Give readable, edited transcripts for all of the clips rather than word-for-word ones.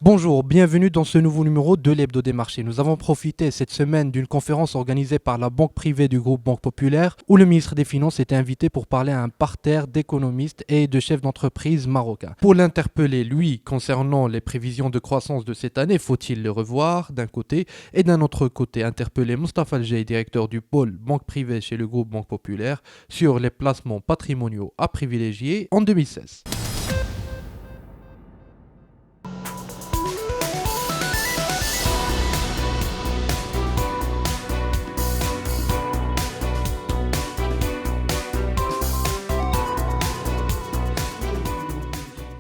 Bonjour, bienvenue dans ce nouveau numéro de l'Hebdo des marchés. Nous avons profité cette semaine d'une conférence organisée par la banque privée du groupe Banque Populaire où le ministre des Finances était invité pour parler à un parterre d'économistes et de chefs d'entreprise marocains. Pour l'interpeller, lui, concernant les prévisions de croissance de cette année, faut-il les revoir d'un côté et d'un autre côté interpeller Moustapha Al-Jay, directeur du pôle banque privée chez le groupe Banque Populaire, sur les placements patrimoniaux à privilégier en 2016.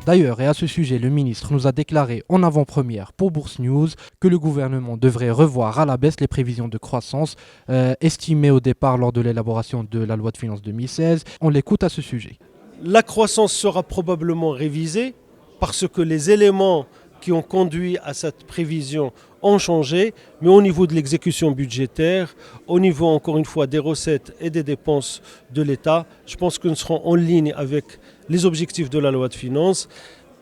D'ailleurs, et à ce sujet, le ministre nous a déclaré en avant-première pour Bourse News que le gouvernement devrait revoir à la baisse les prévisions de croissance estimées au départ lors de l'élaboration de la loi de finances 2016. On l'écoute à ce sujet. La croissance sera probablement révisée parce que les éléments qui ont conduit à cette prévision ont changé, mais au niveau de l'exécution budgétaire, au niveau encore une fois des recettes et des dépenses de l'État, je pense que nous serons en ligne avec les objectifs de la loi de finances.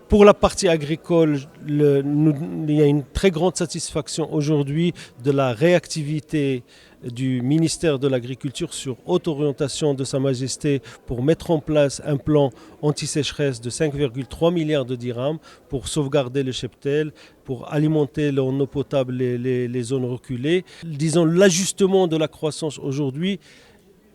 Pour la partie agricole, il y a une très grande satisfaction aujourd'hui de la réactivité du ministère de l'Agriculture sur haute orientation de Sa Majesté pour mettre en place un plan anti-sécheresse de 5,3 milliards de dirhams pour sauvegarder le cheptel, pour alimenter en eau potable les zones reculées. Disons, l'ajustement de la croissance aujourd'hui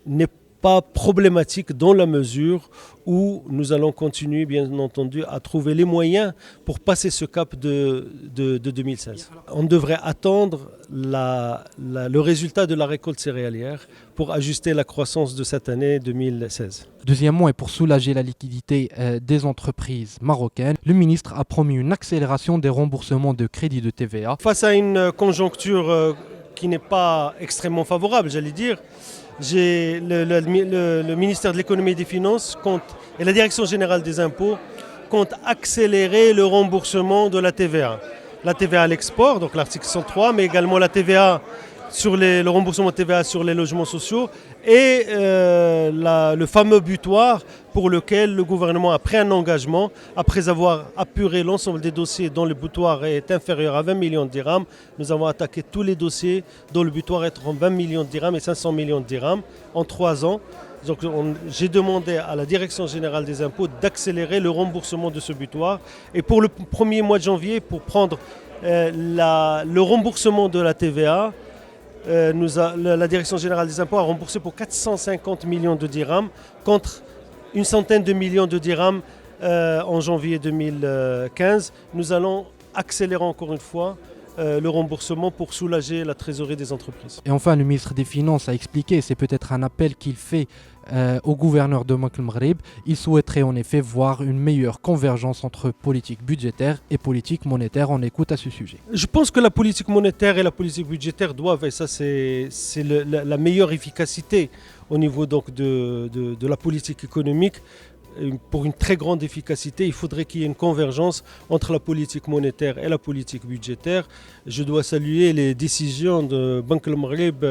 n'est pas problématique dans la mesure où nous allons continuer bien entendu à trouver les moyens pour passer ce cap de 2016. On devrait attendre le résultat de la récolte céréalière pour ajuster la croissance de cette année 2016. Deuxièmement, et pour soulager la liquidité des entreprises marocaines, le ministre a promis une accélération des remboursements de crédits de TVA. Face à une conjoncture qui n'est pas extrêmement favorable, j'allais dire, le ministère de l'économie et des finances et la direction générale des impôts comptent accélérer le remboursement de la TVA. La TVA à l'export, donc l'article 103, mais également la TVA le remboursement de TVA sur les logements sociaux et le fameux butoir pour lequel le gouvernement a pris un engagement après avoir apuré l'ensemble des dossiers dont le butoir est inférieur à 20 millions de dirhams. Nous avons attaqué tous les dossiers dont le butoir est entre 20 millions de dirhams et 500 millions de dirhams en 3 ans. Donc, j'ai demandé à la Direction générale des impôts d'accélérer le remboursement de ce butoir. Et pour le premier mois de janvier, pour prendre le remboursement de la TVA, la Direction générale des impôts a remboursé pour 450 millions de dirhams contre une centaine de millions de dirhams en janvier 2015. Nous allons accélérer encore une fois le remboursement pour soulager la trésorerie des entreprises. Et enfin, le ministre des Finances a expliqué, c'est peut-être un appel qu'il fait au gouverneur de Banque Maghreb. Il souhaiterait en effet voir une meilleure convergence entre politique budgétaire et politique monétaire. On écoute à ce sujet. Je pense que la politique monétaire et la politique budgétaire doivent, et ça c'est la meilleure efficacité au niveau donc de la politique économique. Pour une très grande efficacité, il faudrait qu'il y ait une convergence entre la politique monétaire et la politique budgétaire. Je dois saluer les décisions de Banque Maghreb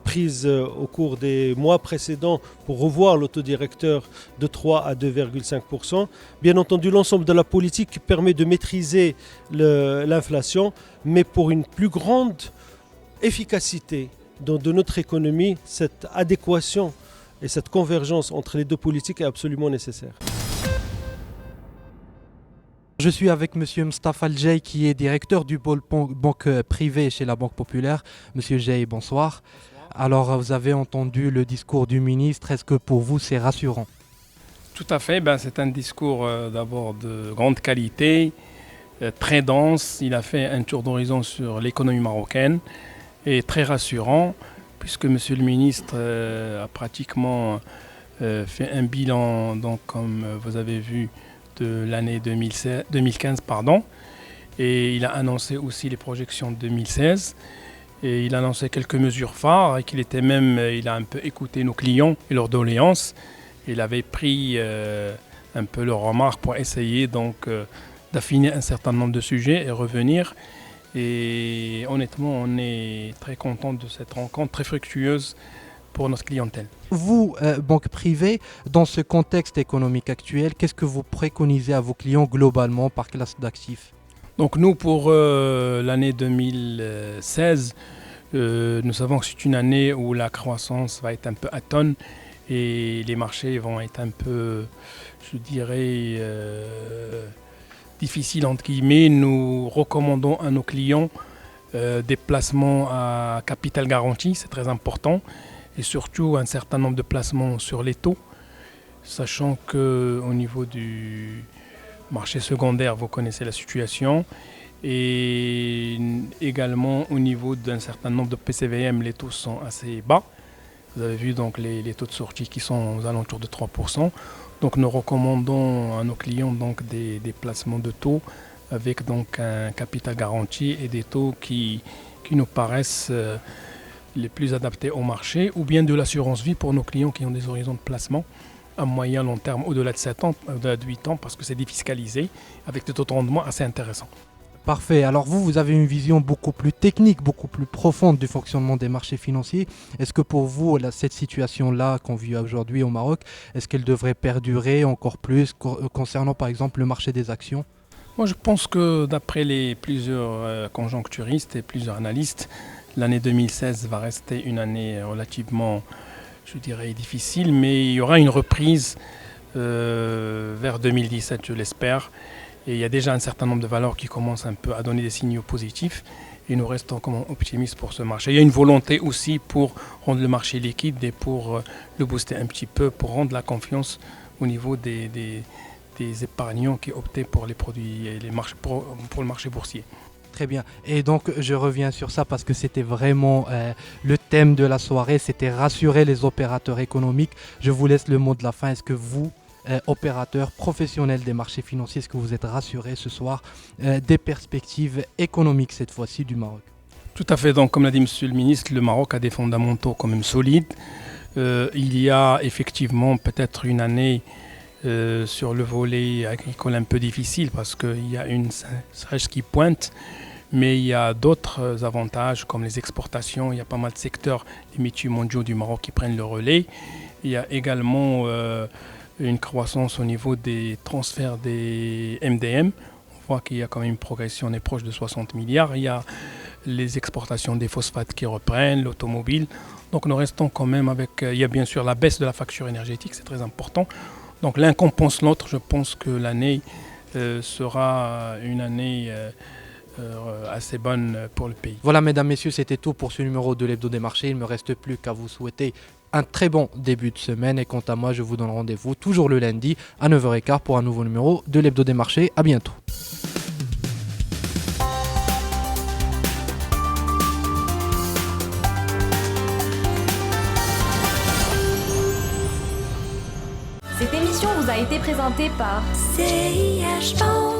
prises au cours des mois précédents pour revoir l'autodirecteur de 3 à 2,5%. Bien entendu, l'ensemble de la politique permet de maîtriser l'inflation, mais pour une plus grande efficacité de notre économie, cette adéquation et cette convergence entre les deux politiques est absolument nécessaire. Je suis avec M. Moustapha Al-Jay qui est directeur du pôle banque privée chez la Banque Populaire. Monsieur Jay, bonsoir. Alors, vous avez entendu le discours du ministre. Est-ce que pour vous, c'est rassurant? Tout à fait. C'est un discours d'abord de grande qualité, très dense. Il a fait un tour d'horizon sur l'économie marocaine et très rassurant, puisque M. le ministre a pratiquement fait un bilan, donc, comme vous avez vu, de l'année 2015. Et il a annoncé aussi les projections de 2016. Et il a annoncé quelques mesures phares et il a un peu écouté nos clients et leurs doléances. Il avait pris un peu leurs remarques pour essayer donc d'affiner un certain nombre de sujets et revenir. Et honnêtement, on est très content de cette rencontre, très fructueuse pour notre clientèle. Vous, banque privée, dans ce contexte économique actuel, qu'est-ce que vous préconisez à vos clients globalement par classe d'actifs? Donc nous, pour l'année 2016, nous savons que c'est une année où la croissance va être un peu atone et les marchés vont être un peu, je dirais, difficiles entre guillemets. Nous recommandons à nos clients des placements à capital garanti, c'est très important, et surtout un certain nombre de placements sur les taux, sachant qu'au niveau du marché secondaire, vous connaissez la situation, et également au niveau d'un certain nombre de PCVM, les taux sont assez bas. Vous avez vu donc les taux de sortie qui sont aux alentours de 3%. Donc nous recommandons à nos clients donc des placements de taux avec donc un capital garanti et des taux qui nous paraissent les plus adaptés au marché, ou bien de l'assurance vie pour nos clients qui ont des horizons de placement à moyen long terme, au-delà de 7 ans, au-delà de 8 ans, parce que c'est défiscalisé avec des taux de rendement assez intéressants. Parfait. Alors vous avez une vision beaucoup plus technique, beaucoup plus profonde du fonctionnement des marchés financiers. Est-ce que pour vous, cette situation-là qu'on vit aujourd'hui au Maroc, est-ce qu'elle devrait perdurer encore plus concernant par exemple le marché des actions? Moi, je pense que d'après plusieurs conjoncturistes et plusieurs analystes, l'année 2016 va rester une année relativement, je dirais, difficile, mais il y aura une reprise vers 2017, je l'espère. Et il y a déjà un certain nombre de valeurs qui commencent un peu à donner des signaux positifs. Et nous restons comme optimistes pour ce marché. Il y a une volonté aussi pour rendre le marché liquide et pour le booster un petit peu, pour rendre la confiance au niveau des épargnants qui optaient pour les produits et pour le marché boursier. Très bien. Et donc, je reviens sur ça parce que c'était vraiment le thème de la soirée, c'était rassurer les opérateurs économiques. Je vous laisse le mot de la fin. Est-ce que vous, opérateurs professionnels des marchés financiers, est-ce que vous êtes rassurés ce soir des perspectives économiques cette fois-ci du Maroc? Tout à fait. Donc, comme l'a dit Monsieur le ministre, le Maroc a des fondamentaux quand même solides. Il y a effectivement peut-être une année sur le volet agricole un peu difficile parce qu'il y a une sécheresse qui pointe, mais il y a d'autres avantages comme les exportations. Il y a pas mal de secteurs, les métiers mondiaux du Maroc qui prennent le relais. Il y a également une croissance au niveau des transferts des MDM. On voit qu'il y a quand même une progression, on est proche de 60 milliards. Il y a les exportations des phosphates qui reprennent, l'automobile. Donc nous restons quand même avec... il y a bien sûr la baisse de la facture énergétique, c'est très important. Donc l'un compense l'autre. Je pense que l'année sera une année assez bonne pour le pays. Voilà, mesdames, messieurs, c'était tout pour ce numéro de l'Hebdo des marchés. Il ne me reste plus qu'à vous souhaiter un très bon début de semaine. Et quant à moi, je vous donne rendez-vous toujours le lundi à 9h15 pour un nouveau numéro de l'Hebdo des marchés. À bientôt. Cette émission vous a été présentée par CIH Bank.